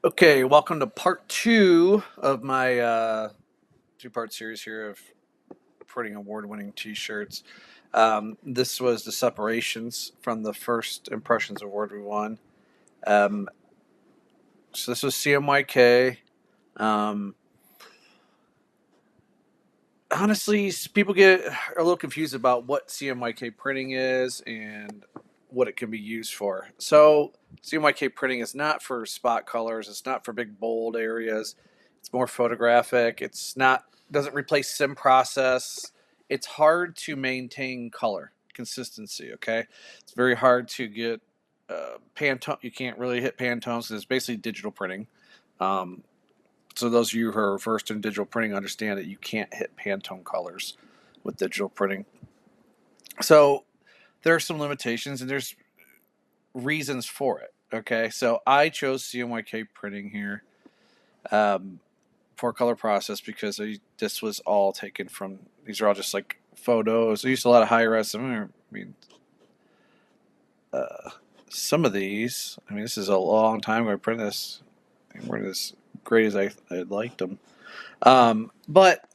Okay, welcome to part two of my two-part series here of printing award-winning T-shirts. This was the separations from the first impressions award we won. Um, so this was CMYK. Um, Honestly, people get a little confused about what CMYK printing is and what it can be used for. So CMYK printing is not for spot colors. It's not for big bold areas. It's more photographic. It's not doesn't replace sim process. It's hard to maintain color consistency. Okay, it's very hard to get Pantone. You can't really hit Pantones because it's basically digital printing. Um, so those of you who are versed in digital printing understand that you can't hit Pantone colors with digital printing. So there are some limitations and there's reasons for it. Okay, so I chose CMYK printing here for color process because this was all taken from. These are all just like photos. I used a lot of high res. I mean, uh, some of these. I mean, this is a long time ago I printed this. They weren't as great as I liked them. But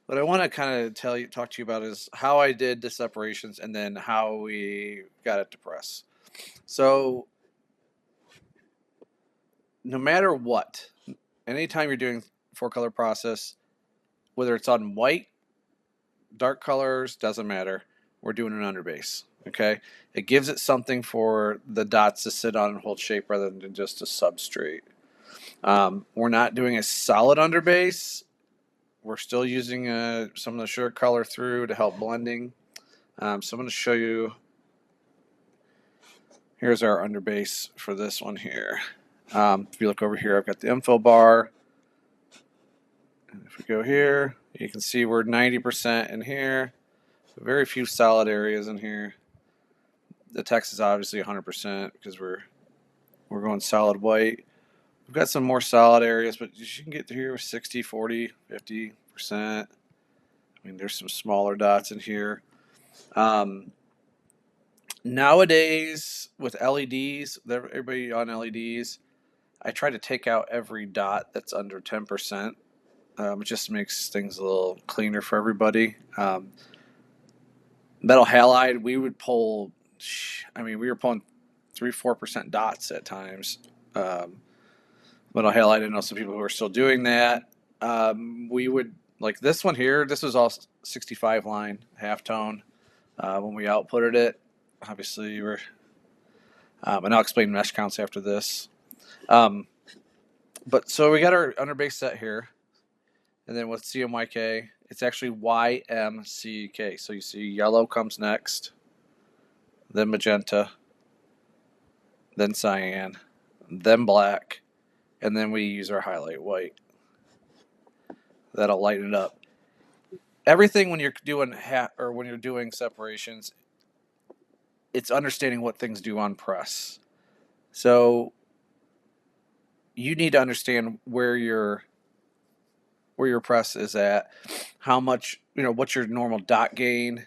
what I want to kind of talk to you about is how I did the separations and then how we got it to press. So, no matter what, anytime you're doing four color process, whether it's on white, dark colors, doesn't matter. We're doing an underbase. Okay, it gives it something for the dots to sit on and hold shape rather than just a substrate. We're not doing a solid underbase. We're still using some of the sugar color through to help blending. So I'm going to show you. Here's our underbase for this one here. If you look over here, I've got the info bar. And if we go here, you can see we're 90% in here. So very few solid areas in here. The text is obviously 100% because we're going solid white. We've got some more solid areas, but you can get to here with 60, 40, 50%. I mean, there's some smaller dots in here. Nowadays, with LEDs, everybody on LEDs, I try to take out every dot that's under 10%. It just makes things a little cleaner for everybody. Metal halide, we would pull, we were pulling 3-4% dots at times. Metal halide, I know some people who are still doing that. We would, like this one here, this was all 65 line, halftone. When we outputted it, obviously we're, and I'll explain mesh counts after this. But so we got our underbase set here. And then with CMYK, it's actually YMCK. So you see yellow comes next, then magenta, then cyan, then black, and then we use our highlight white. That'll lighten it up. Everything when you're doing when you're doing separations, it's understanding what things do on press. So you need to understand where your press is at, how much, what's your normal dot gain.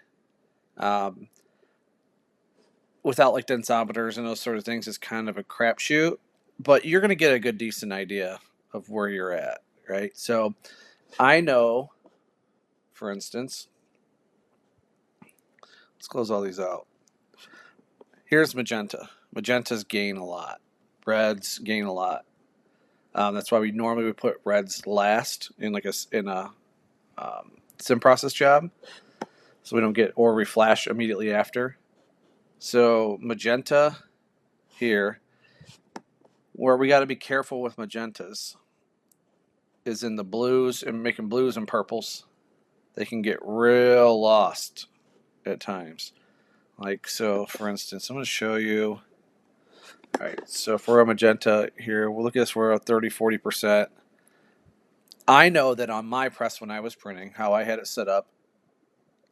Without like densometers and those sort of things is kind of a crapshoot, but you're going to get a good, decent idea of where you're at, right? So I know, for instance, let's close all these out. Here's magenta. Magentas gain a lot. Reds gain a lot. That's why we normally would put reds last in a sim process job, so we don't get or reflash immediately after. So magenta here, where we got to be careful with magentas is in the blues and making blues and purples. They can get real lost at times. Like, so for instance, I'm going to show you. All right, so for a magenta here, we'll look at this, we're at 30-40%. I know that on my press when I was printing, how I had it set up,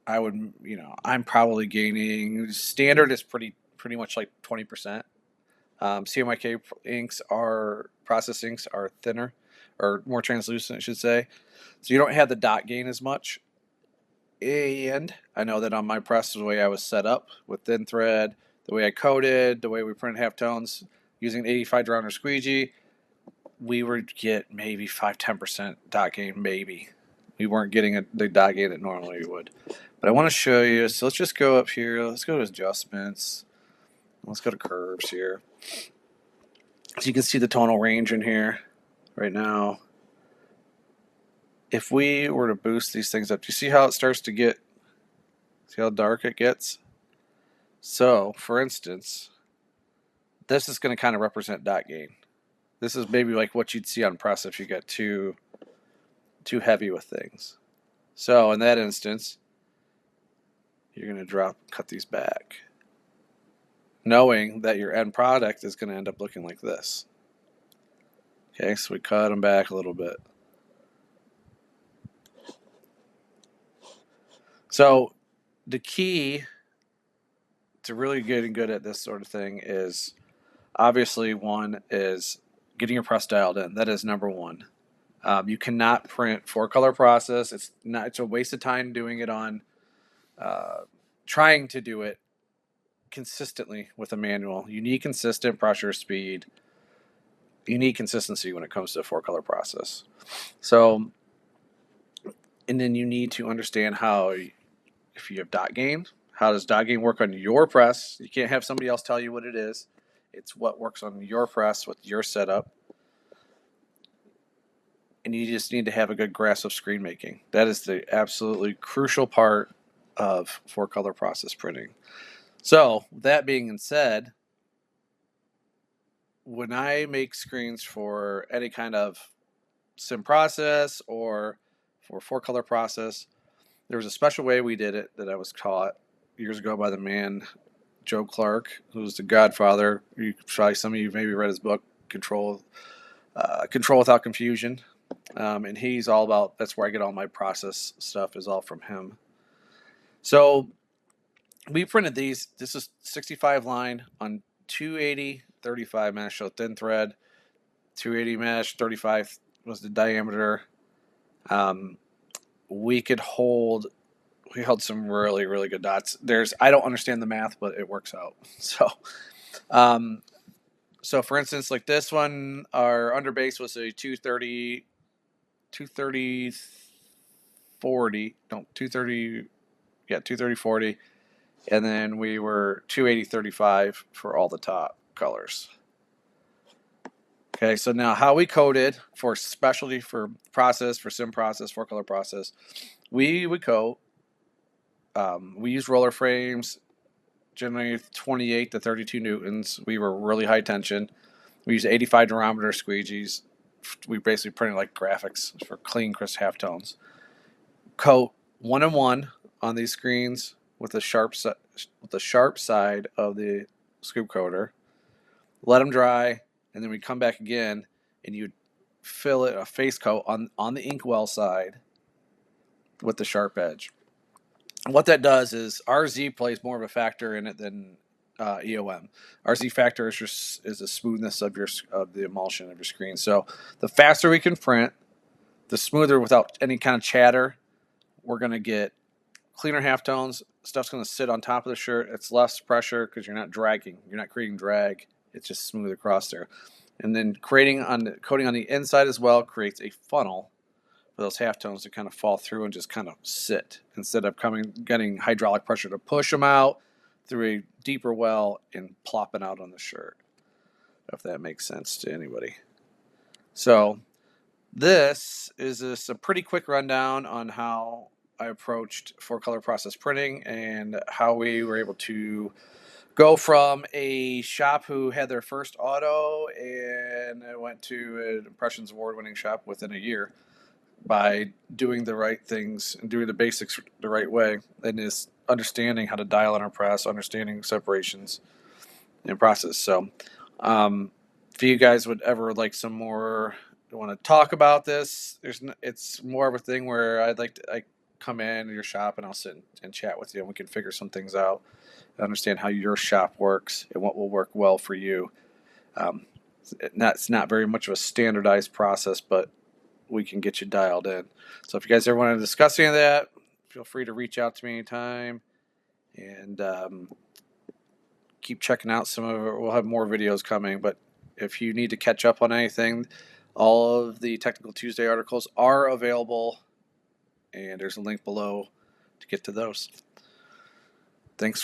I would, I'm probably gaining, standard is pretty much like 20%. CMYK inks are, process inks are thinner or more translucent, I should say. So you don't have the dot gain as much. And I know that on my press, the way I was set up with thin thread, the way I coded, the way we print halftones, using 85 diameter squeegee, we would get maybe 5-10% dot gain, maybe. We weren't getting the dot gain that normally we would. But I want to show you, so let's just go up here. Let's go to adjustments. Let's go to curves here. So you can see the tonal range in here right now. If we were to boost these things up, do you see how it starts to get, see how dark it gets? So, for instance, this is going to kind of represent dot gain. This is maybe like what you'd see on press if you get too heavy with things. So in that instance, you're going to cut these back, knowing that your end product is going to end up looking like this. Okay, so we cut them back a little bit. So the key to really getting good at this sort of thing is, obviously, one is getting your press dialed in. That is number one. You cannot print 4-color process. It's a waste of time doing it on trying to do it consistently with a manual. You need consistent pressure, speed. You need consistency when it comes to a 4-color process. So, and then you need to understand how, if you have dot gain, how does dot gain work on your press? You can't have somebody else tell you what it is. It's what works on your press with your setup. And you just need to have a good grasp of screen making. That is the absolutely crucial part of 4-color process printing. So, that being said, when I make screens for any kind of sim process or for 4-color process, there was a special way we did it that I was taught years ago by the man Joe Clark, who's the godfather. Some of you maybe read his book, Control Without Confusion. And he's all about, that's where I get all my process stuff, is all from him. So we printed these. This is 65 line on 280 35 mesh, so thin thread. 280 mesh, 35 was the diameter. We held some really, really good dots. I don't understand the math, but it works out. So for instance, like this one, our underbase was a 230 40, no, 230, yeah, 230 40. And then we were 280 35 for all the top colors. Okay, so now how we coded for specialty, for process, for sim process, 4-color process, we would code. We used roller frames, generally 28 to 32 newtons. We were really high tension. We used 85 diameter squeegees. We basically printed like graphics for clean, crisp halftones. Coat 1 and 1 on these screens with the sharp side of the scoop coater. Let them dry, and then we come back again, and you'd fill it a face coat on the inkwell side with the sharp edge. And what that does is RZ plays more of a factor in it than EOM. RZ factor is the smoothness of the emulsion of your screen. So the faster we can print, the smoother without any kind of chatter. We're going to get cleaner halftones. Stuff's going to sit on top of the shirt. It's less pressure because you're not dragging. You're not creating drag. It's just smooth across there. And then coating on the inside as well creates a funnel for those halftones to kind of fall through and just kind of sit, instead of getting hydraulic pressure to push them out through a deeper well and plopping out on the shirt, if that makes sense to anybody. So this is just a pretty quick rundown on how I approached 4-color process printing and how we were able to go from a shop who had their first auto and I went to an Impressions award-winning shop within a year by doing the right things and doing the basics the right way, and is understanding how to dial in our press, understanding separations and process. So if you guys would ever like some more, want to talk about this, it's more of a thing where I come in your shop and I'll sit and chat with you, and we can figure some things out, understand how your shop works and what will work well for you. It's not very much of a standardized process, but we can get you dialed in. So if you guys ever want to discuss any of that, feel free to reach out to me anytime, and keep checking out some of it. We'll have more videos coming, but if you need to catch up on anything, all of the Technical Tuesday articles are available, and there's a link below to get to those. Thanks.